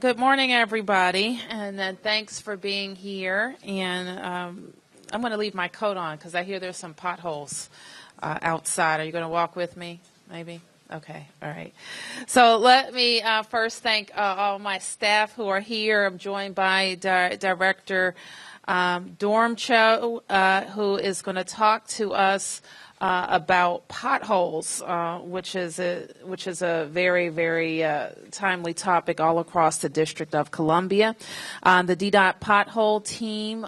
good morning, everybody, and thanks for being here. And I'm going to leave my coat on because I hear there's some potholes outside. Are you going to walk with me, maybe? Okay, all right. So let me first thank all my staff who are here. I'm joined by Director Dormsjo, who is going to talk to us about potholes, which is a very, very timely topic all across the District of Columbia. The DDOT pothole team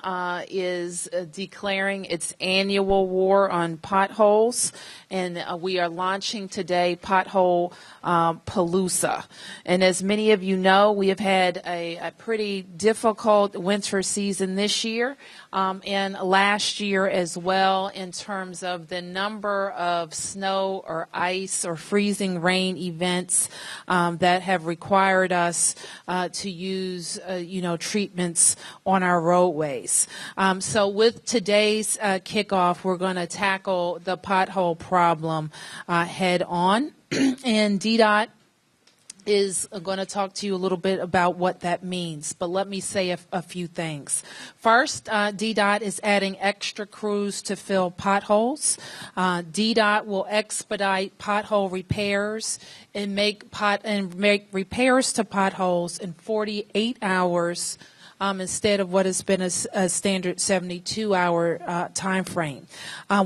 is declaring its annual war on potholes, and we are launching today Potholepalooza. And as many of you know, we have had a pretty difficult winter season this year and last year as well in terms of the number of snow or ice or freezing rain events that have required us to use, treatments on our roadways. So with today's kickoff, we're going to tackle the pothole problem head on. And DDOT is going to talk to you a little bit about what that means, but let me say a few things. First, DDOT is adding extra crews to fill potholes. DDOT will expedite pothole repairs and make repairs to potholes in 48 hours instead of what has been a standard 72-hour time frame.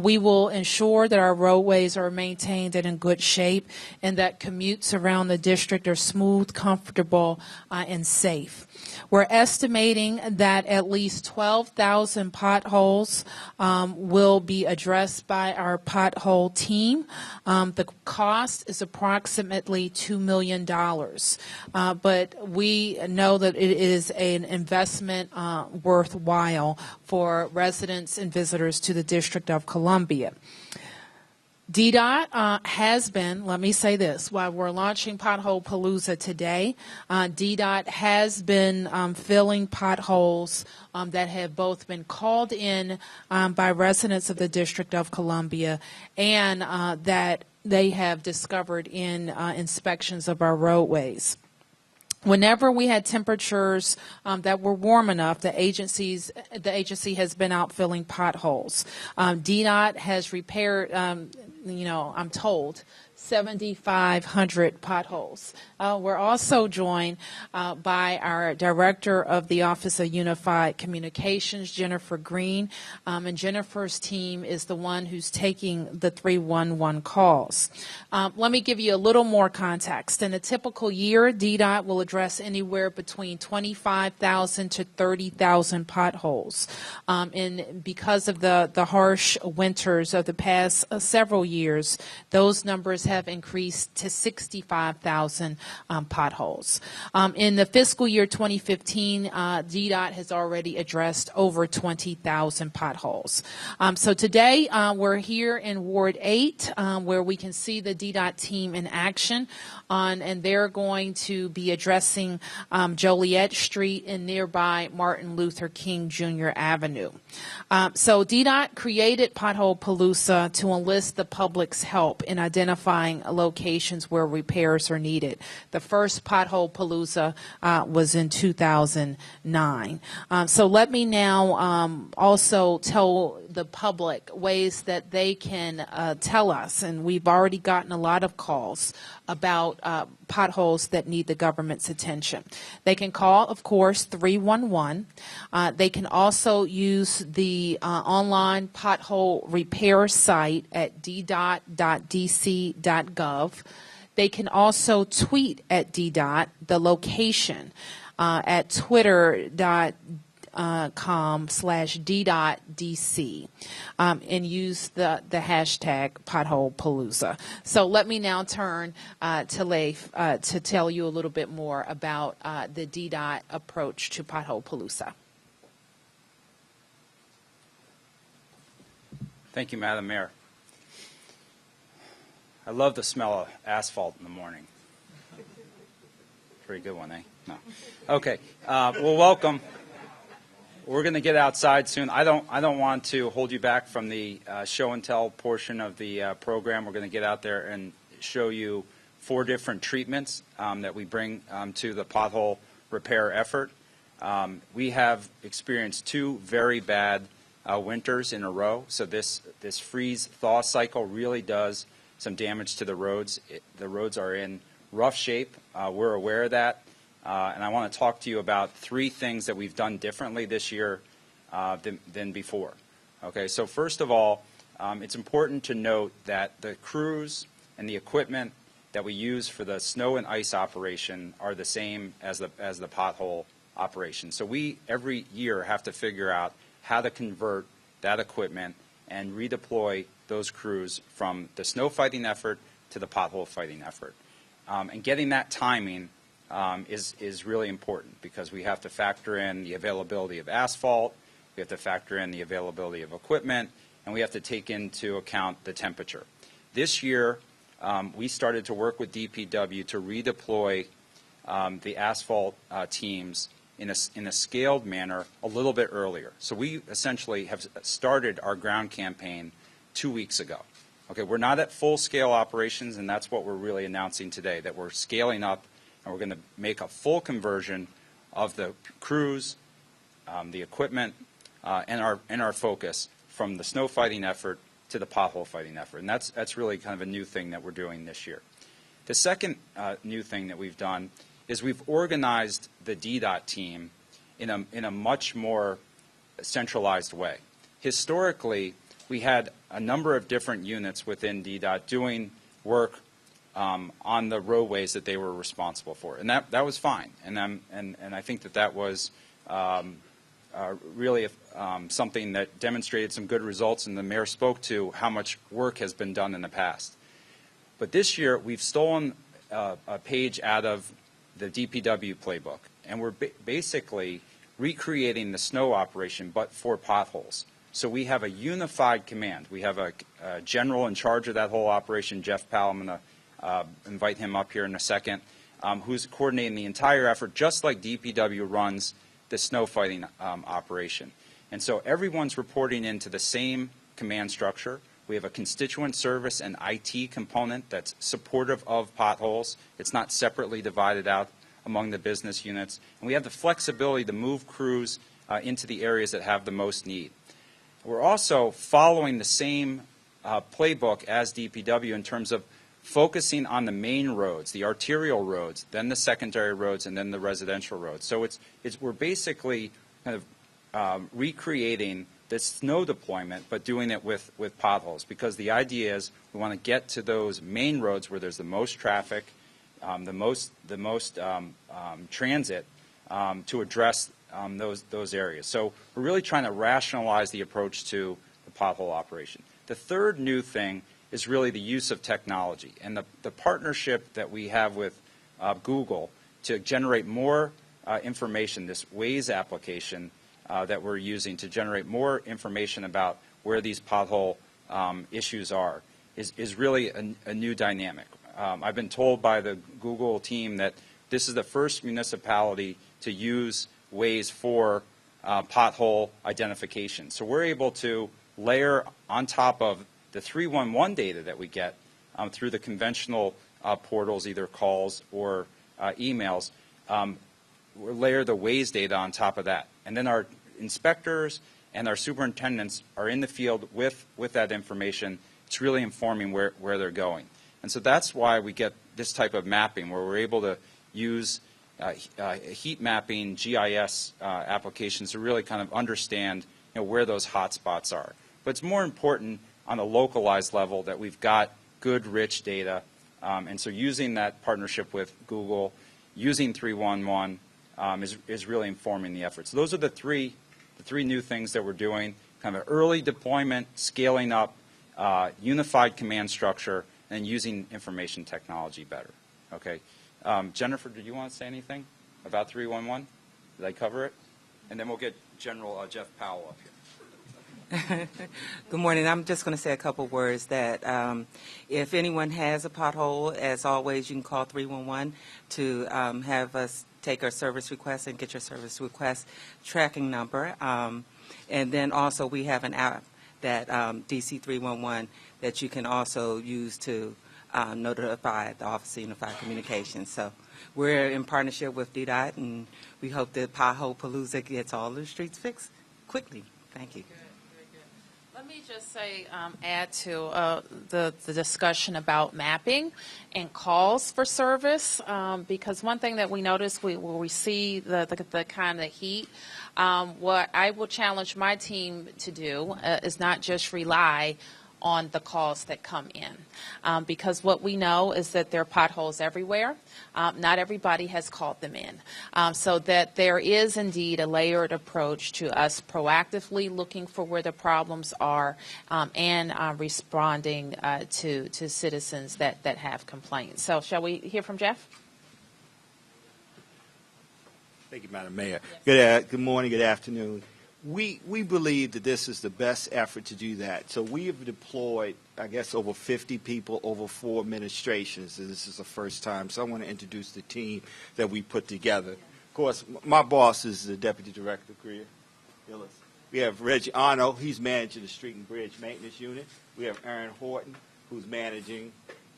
We will ensure that our roadways are maintained and in good shape and that commutes around the district are smooth, comfortable, and safe. We're estimating that at least 12,000 potholes will be addressed by our pothole team. The cost is approximately $2 million, but we know that it is an investment worthwhile for residents and visitors to the District of Columbia. DDOT has been, let me say this, while we're launching Potholepalooza today, DDOT has been filling potholes that have both been called in by residents of the District of Columbia and that they have discovered in inspections of our roadways. Whenever we had temperatures that were warm enough, the agency has been out filling potholes. DDOT has repaired, I'm told, 7,500 potholes. We're also joined by our Director of the Office of Unified Communications, Jennifer Green, and Jennifer's team is the one who's taking the 311 calls. Let me give you a little more context. In a typical year, DDOT will address anywhere between 25,000 to 30,000 potholes. And because of the harsh winters of the past several years, those numbers have increased to 65,000 potholes. In the fiscal year 2015, DDOT has already addressed over 20,000 potholes. So today we're here in Ward 8 where we can see the DDOT team in action and they're going to be addressing Joliet Street and nearby Martin Luther King Jr. Avenue. So DDOT created Potholepalooza to enlist the public's help in identifying locations where repairs are needed. The first Potholepalooza was in 2009. So let me now also tell the public ways that they can tell us, and we've already gotten a lot of calls about potholes that need the government's attention. They can call, of course, 311. They can also use the online pothole repair site at ddot.dc.gov. They can also tweet at DDOT the location at twitter.com/ddotdc and use the hashtag Potholepalooza. So let me now turn to Leif to tell you a little bit more about the DDOT approach to Potholepalooza. Thank you, Madam Mayor. I love the smell of asphalt in the morning. Pretty good one, eh? No. Okay. Well, welcome. We're going to get outside soon. I don't want to hold you back from the show and tell portion of the program. We're going to get out there and show you 4 different treatments that we bring to the pothole repair effort. We have experienced 2 very bad winters in a row, so this freeze-thaw cycle really does some damage to the roads. The roads are in rough shape. We're aware of that, and I want to talk to you about 3 things that we've done differently this year than before. Okay, so first of all, it's important to note that the crews and the equipment that we use for the snow and ice operation are the same as the pothole operation. So we every year have to figure out how to convert that equipment and redeploy those crews from the snow fighting effort to the pothole fighting effort. And getting that timing is really important because we have to factor in the availability of asphalt, we have to factor in the availability of equipment, and we have to take into account the temperature. This year, we started to work with DPW to redeploy the asphalt teams in a scaled manner a little bit earlier. So we essentially have started our ground campaign 2 weeks ago. Okay, we're not at full-scale operations, and that's what we're really announcing today, that we're scaling up and we're going to make a full conversion of the crews, the equipment, and our focus from the snow fighting effort to the pothole fighting effort. And that's really kind of a new thing that we're doing this year. The second new thing that we've done is we've organized the DDOT team in a much more centralized way. Historically, we had a number of different units within DDOT doing work on the roadways that they were responsible for, and that was fine. And I think that was really something that demonstrated some good results, and the mayor spoke to how much work has been done in the past. But this year, we've stolen a page out of the DPW playbook, and we're basically recreating the snow operation, but for potholes. So we have a unified command. We have a general in charge of that whole operation, Jeff Powell. I'm going to invite him up here in a second, who's coordinating the entire effort, just like DPW runs the snow fighting operation. And so everyone's reporting into the same command structure. We have a constituent service and IT component that's supportive of potholes. It's not separately divided out among the business units. And we have the flexibility to move crews into the areas that have the most need. We're also following the same playbook as DPW in terms of focusing on the main roads, the arterial roads, then the secondary roads, and then the residential roads. So we're basically kind of recreating this snow deployment, but doing it with potholes, because the idea is we want to get to those main roads where there's the most traffic, the most transit to address those areas. So we're really trying to rationalize the approach to the pothole operation. The third new thing is really the use of technology, and the partnership that we have with Google to generate more information, this Waze application that we're using to generate more information about where these pothole issues are, is really a new dynamic. I've been told by the Google team that this is the first municipality to use Waze for pothole identification. So we're able to layer on top of the 311 data that we get through the conventional portals, either calls or emails, we'll layer the Waze data on top of that. And then our inspectors and our superintendents are in the field with that information. It's really informing where they're going. And so that's why we get this type of mapping, where we're able to use heat mapping, GIS applications to really kind of understand where those hot spots are. But it's more important on a localized level that we've got good, rich data. And so using that partnership with Google, using 311 is really informing the efforts. So those are the three new things that we're doing: kind of early deployment, scaling up, unified command structure, and using information technology better. Okay, Jennifer, did you want to say anything about 311? Did I cover it? And then we'll get General Jeff Powell up here. Good morning. I'm just going to say a couple words that if anyone has a pothole, as always, you can call 311 to have us take our service request and get your service request tracking number. And then also we have an app that DC 311 that you can also use to notify the Office of Unified Communications. So we're in partnership with DDOT, and we hope that Potholepalooza gets all the streets fixed quickly. Thank you. Let me just say, add to the discussion about mapping and calls for service, because one thing that we notice when we see the kind of heat, what I will challenge my team to do is not just rely on the calls that come in, because what we know is that there are potholes everywhere. Not everybody has called them in, so that there is indeed a layered approach to us proactively looking for where the problems are, and responding to citizens that have complaints. So shall we hear from Jeff? Thank you, Madam Mayor. Yes. Good morning, good afternoon. We believe that this is the best effort to do that. So we have deployed, I guess, over 50 people over 4 administrations. This is the first time. So I want to introduce the team that we put together. Of course, my boss is the Deputy Director, Greer Hillis. We have Reggie Arno. He's managing the Street and Bridge Maintenance Unit. We have Aaron Horton, who's managing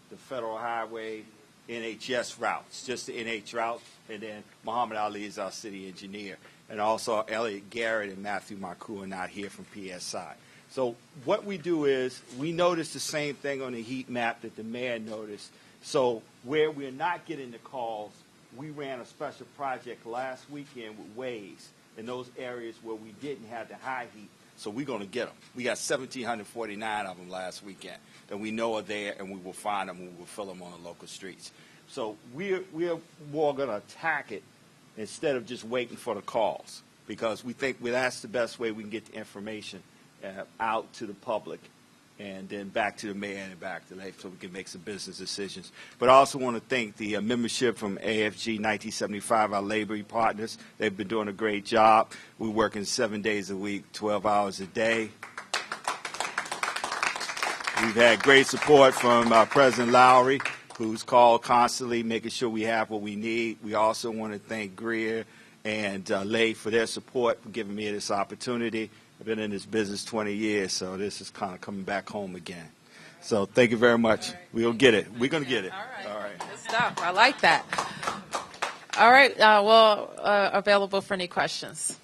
the Federal Highway NHS routes, just the NH route. And then Muhammad Ali is our city engineer. And also Elliot Garrett and Matthew Marcoux are not here from PSI. So what we do is we notice the same thing on the heat map that the mayor noticed. So where we're not getting the calls, we ran a special project last weekend with Waze in those areas where we didn't have the high heat. So we're going to get them. We got 1,749 of them last weekend that we know are there, and we will find them and we will fill them on the local streets. So we're more going to attack it instead of just waiting for the calls, because we think that's the best way we can get the information out to the public and then back to the mayor and back to Leif so we can make some business decisions. But I also want to thank the membership from AFG 1975, our labor partners. They've been doing a great job. We're working 7 days a week, 12 hours a day. We've had great support from President Lowry, who's called constantly, making sure we have what we need. We also want to thank Greer and Leif for their support, for giving me this opportunity. I've been in this business 20 years, so this is kind of coming back home again. So thank you very much. Right. We'll get it. We're going to get it. All right. Good stuff. I like that. All right. Available for any questions.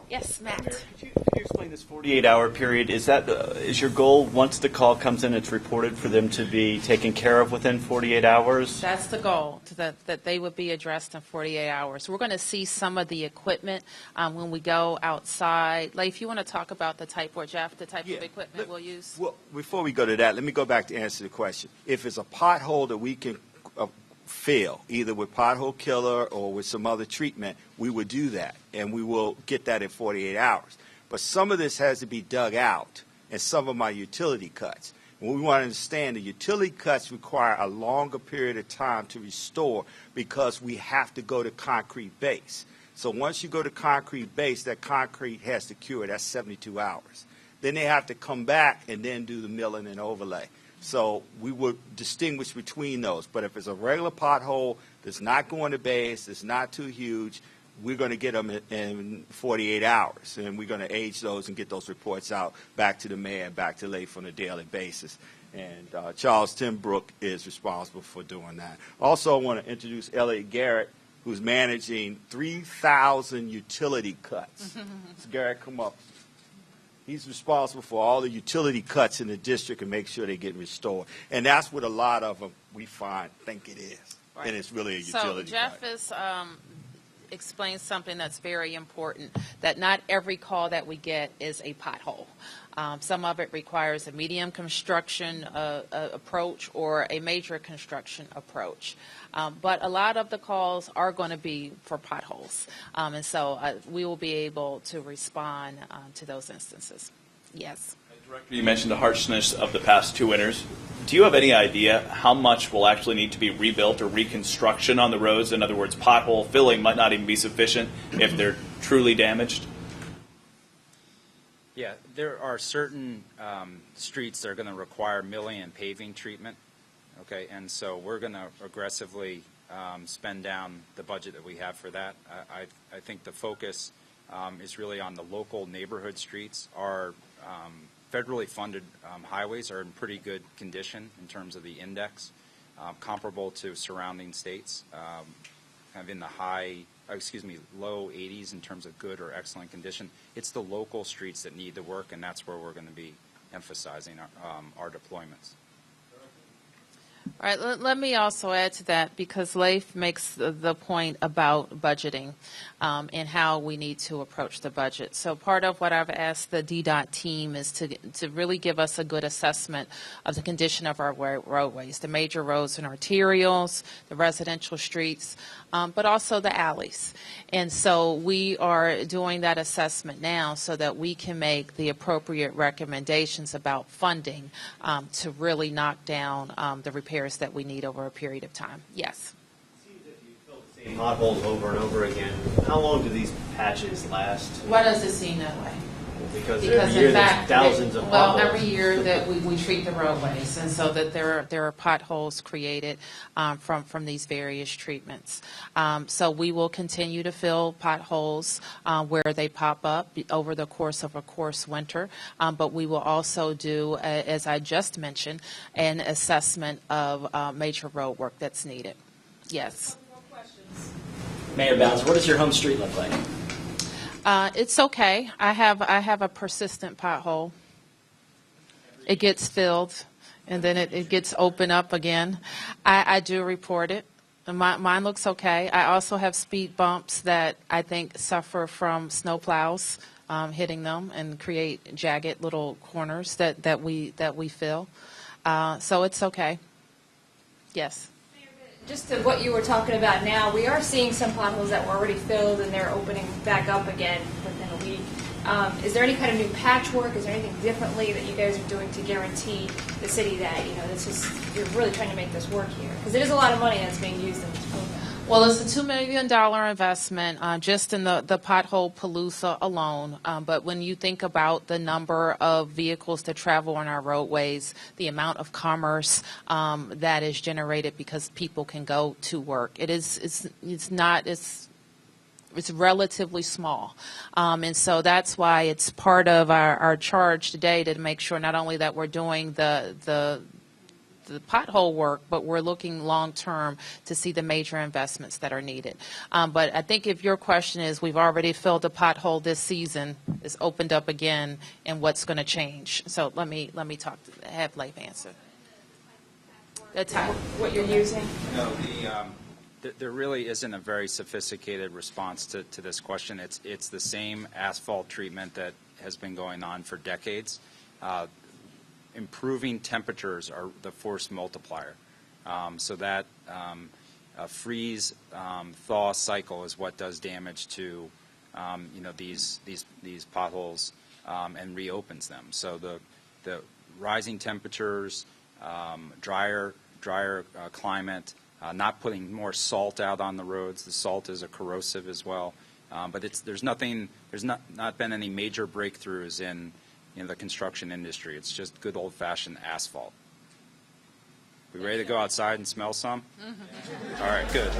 Yes, Matt. Could you explain this 48-hour period? Is your goal, once the call comes in, it's reported, for them to be taken care of within 48 hours? That's the goal, that they would be addressed in 48 hours. We're going to see some of the equipment when we go outside. Leif, you want to talk about the type, or Jeff, the type of equipment we'll use? Well, before we go to that, let me go back to answer the question. If it's a pothole that we can fill, either with pothole killer or with some other treatment, we would do that, and we will get that in 48 hours. But some of this has to be dug out, and some of my utility cuts. And we want to understand the utility cuts require a longer period of time to restore, because we have to go to concrete base. So once you go to concrete base, that concrete has to cure. That's 72 hours. Then they have to come back and then do the milling and overlay. So we would distinguish between those. But if it's a regular pothole that's not going to base, that's not too huge, we're going to get them in 48 hours. And we're going to age those and get those reports out back to the mayor and back to Leif on a daily basis. And Charles Timbrook is responsible for doing that. Also, I want to introduce Elliot Garrett, who's managing 3,000 utility cuts. So Garrett, come up. He's responsible for all the utility cuts in the district and make sure they get restored. And that's what a lot of them we think it is. Right. And it's really a utility cut. So Jeff is explains something that's very important, that not every call that we get is a pothole. Some of it requires a medium construction approach or a major construction approach. But a lot of the calls are going to be for potholes. And so we will be able to respond to those instances. Yes. Director, you mentioned the harshness of the past 2 winters. Do you have any idea how much will actually need to be rebuilt or reconstruction on the roads? In other words, pothole filling might not even be sufficient if they're truly damaged? Yeah, there are certain streets that are going to require milling and paving treatment. Okay, and so we're going to aggressively spend down the budget that we have for that. I think the focus is really on the local neighborhood streets. Our federally funded highways are in pretty good condition in terms of the index, comparable to surrounding states, kind of in the low 80s in terms of good or excellent condition. It's the local streets that need the work, and that's where we're going to be emphasizing our deployments. All right, let me also add to that, because Leif makes the point about budgeting and how we need to approach the budget. So part of what I've asked the DDOT team is to really give us a good assessment of the condition of our roadways, the major roads and arterials, the residential streets, but also the alleys. And so we are doing that assessment now so that we can make the appropriate recommendations about funding to really knock down the repairs that we need over a period of time. Yes. It seems if you fill the same potholes over and over again, how long do these patches last? Why does it seem that way? Because every year in fact, there's thousands of potholes. Well, every year that we treat the roadways, and so that there are potholes created from these various treatments. So we will continue to fill potholes where they pop up over the course of a course winter, but we will also do, as I just mentioned, an assessment of major road work that's needed. Yes. Mayor Bowser, what does your home street look like? It's okay. I have a persistent pothole. It gets filled, and then it gets opened up again. I do report it. Mine looks okay. I also have speed bumps that I think suffer from snow plows hitting them and create jagged little corners that we fill. So it's okay. Yes. Just to what you were talking about now, we are seeing some potholes that were already filled and they're opening back up again within a week. Is there any kind of new patchwork? Is there anything differently that you guys are doing to guarantee the city that, you're really trying to make this work here? Because it is a lot of money that's being used in this program. Well, it's a $2 million investment just in the Potholepalooza alone. But when you think about the number of vehicles that travel on our roadways, the amount of commerce that is generated because people can go to work, it's relatively small. And so that's why it's part of our charge today to make sure not only that we're doing the pothole work, but we're looking long-term to see the major investments that are needed. But I think if your question is, we've already filled a pothole this season, it's opened up again, and what's going to change? So let me have Leif answer. That's what you're using? No, there really isn't a very sophisticated response to this question. It's the same asphalt treatment that has been going on for decades. Improving temperatures are the force multiplier. So that freeze thaw cycle is what does damage to these potholes and reopens them. So the rising temperatures, drier climate, not putting more salt out on the roads. The salt is a corrosive as well. But there's not been any major breakthroughs in the construction industry. It's just good old-fashioned asphalt. We ready to go outside and smell some? Mm-hmm. All right, good.